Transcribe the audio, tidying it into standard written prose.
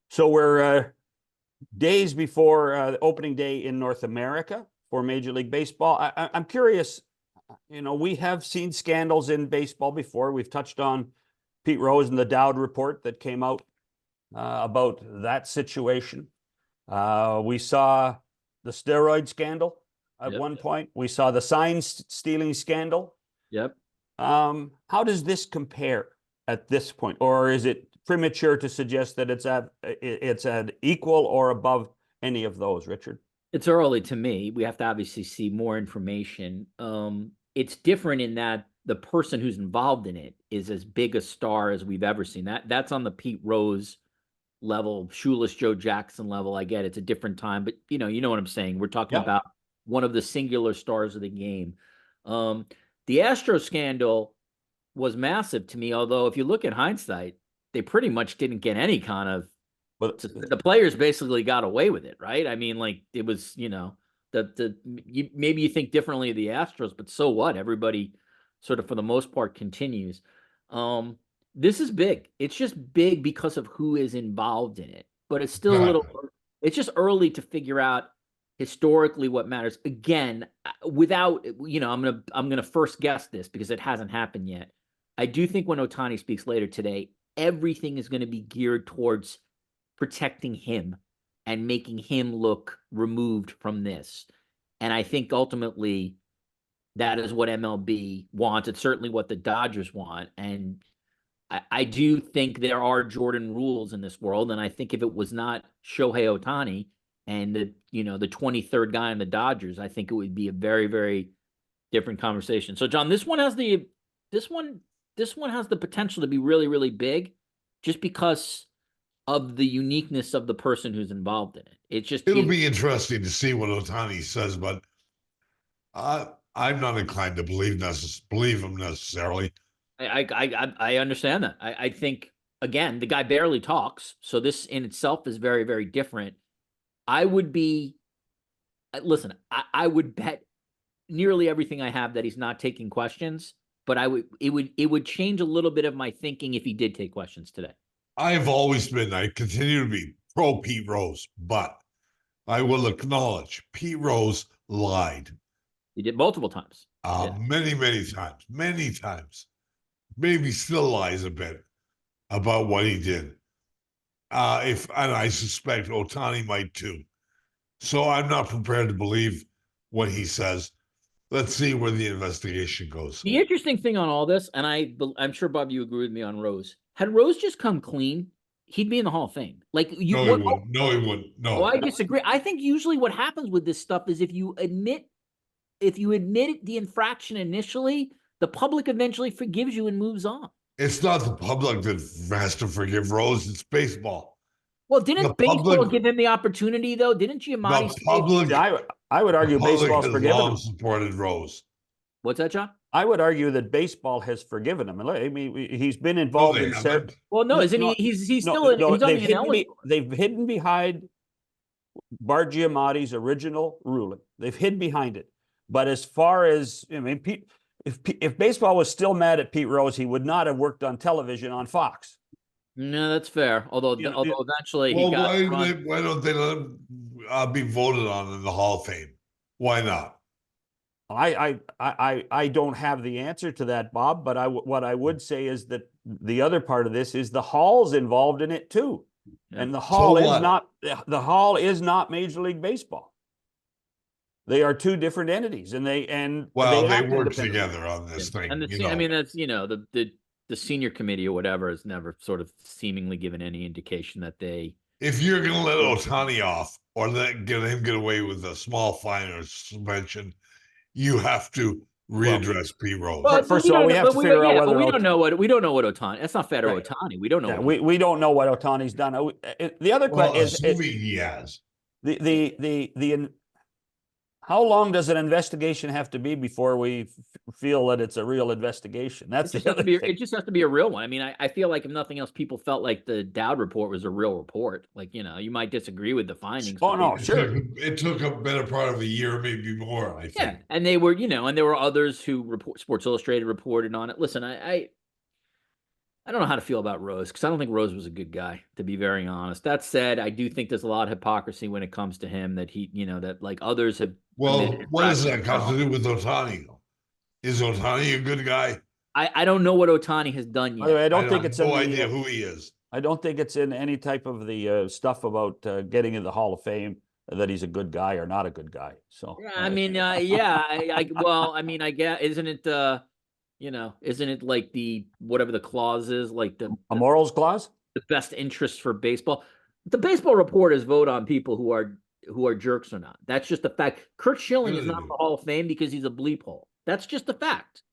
So we're days before opening day in North America for Major League Baseball. I'm curious, we have seen scandals in baseball before. We've touched on Pete Rose and the Dowd report that came out about that situation. We saw the steroid scandal at one point. We saw the sign stealing scandal. Yep. How does this compare at this point? Or is it premature to suggest that it's at equal or above any of those, Richard? It's early to me. We have to obviously see more information. It's different in that the person who's involved in it is as big a star as we've ever seen. That's on the Pete Rose level, shoeless Joe Jackson level. I get it's a different time, but you know what I'm saying. We're talking about one of the singular stars of the game. The Astro scandal was massive to me, although if you look at hindsight, they pretty much didn't get any kind of. But the players basically got away with it, right? I mean, like it was, maybe you think differently of the Astros, but so what? Everybody sort of, for the most part, continues. This is big. It's just big because of who is involved in it, but it's still it's just early to figure out historically what matters. Again, without, I'm gonna first guess this because it hasn't happened yet. I do think when Ohtani speaks later today, everything is going to be geared towards protecting him and making him look removed from this. And I think ultimately that is what MLB wants. It's certainly what the Dodgers want. And I do think there are Jordan rules in this world. And I think if it was not Shohei Ohtani and the 23rd guy in the Dodgers, I think it would be a very, very different conversation. So John, this one has the potential to be really, really big just because of the uniqueness of the person who's involved in it. It'll be interesting to see what Ohtani says, but I'm not inclined to believe him necessarily. I understand that. I think, again, the guy barely talks, so this in itself is very, very different. I would bet nearly everything I have that he's not taking questions, but it would change a little bit of my thinking if he did take questions today. I continue to be pro Pete Rose, but I will acknowledge Pete Rose lied. He did multiple times. Many times. Maybe still lies a bit about what he did. And I suspect Ohtani might too. So I'm not prepared to believe what he says. Let's see where the investigation goes. The interesting thing on all this, and I'm sure, Bob, you agree with me on Rose. Had Rose just come clean, he'd be in the Hall of Fame. Like he wouldn't. No, he wouldn't. No. Oh, I disagree. I think usually what happens with this stuff is if you admit the infraction initially, the public eventually forgives you and moves on. It's not the public that has to forgive Rose. It's baseball. Well, didn't baseball give him the opportunity, though? Didn't Giamatti? The public, I would argue baseball's forgiven him. Supported Rose. What's that, John? I would argue that baseball has forgiven him. I mean, he's been involved in several. Well, no, isn't he? He's still they've hidden behind Bart Giamatti's original ruling. They've hidden behind it. But as far as if baseball was still mad at Pete Rose, he would not have worked on television on Fox. No, that's fair. Although eventually he got. Why don't they let him be voted on in the Hall of Fame? Why not? I don't have the answer to that, Bob. But what I would say is that the other part of this is the Hall's involved in it too, and the Hall is not Major League Baseball. They are two different entities, and they work together on this thing. And I mean, that's the senior committee or whatever has never sort of seemingly given any indication that they. If you're going to let Ohtani off or let him get away with a small fine or suspension, you have to readdress Pete Rose. Well, first of all, we have to figure out whether we don't know what Ohtani. That's not fair to Ohtani. We don't know. We don't know what Ohtani's done. The other question is, he has the how long does an investigation have to be before we feel that it's a real investigation? That's the other thing. It just has to be a real one. I mean, I feel like if nothing else, people felt like the Dowd report was a real report. Like, you might disagree with the findings. Oh, no, sure. It took a better part of a year, maybe more, I think. Yeah, and they were, and there were others who Sports Illustrated reported on it. Listen, I I don't know how to feel about Rose because I don't think Rose was a good guy, to be very honest. That said, I do think there's a lot of hypocrisy when it comes to him that he, that like others have. Well, what does that got to infractions. do with Ohtani? Is Ohtani a good guy? I don't know what Ohtani has done By the way, yet. I don't I think have it's in no the, idea who he is. I don't think it's in any type of the stuff about getting in the Hall of Fame that he's a good guy or not a good guy. So Yeah, I mean, yeah, well, I mean, I guess isn't it, isn't it like the whatever the clause is, like a morals clause. the best interest for baseball? The baseball reporters vote on people who are jerks or not. That's just a fact. Kurt Schilling is not in the Hall of Fame because he's a bleep hole. That's just a fact.